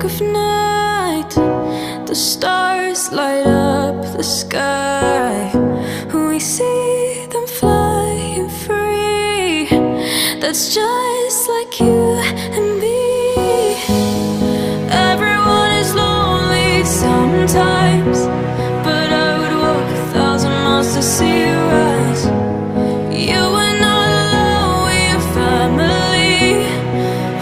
of night, the stars light up the sky. We see them flying free. That's just like you.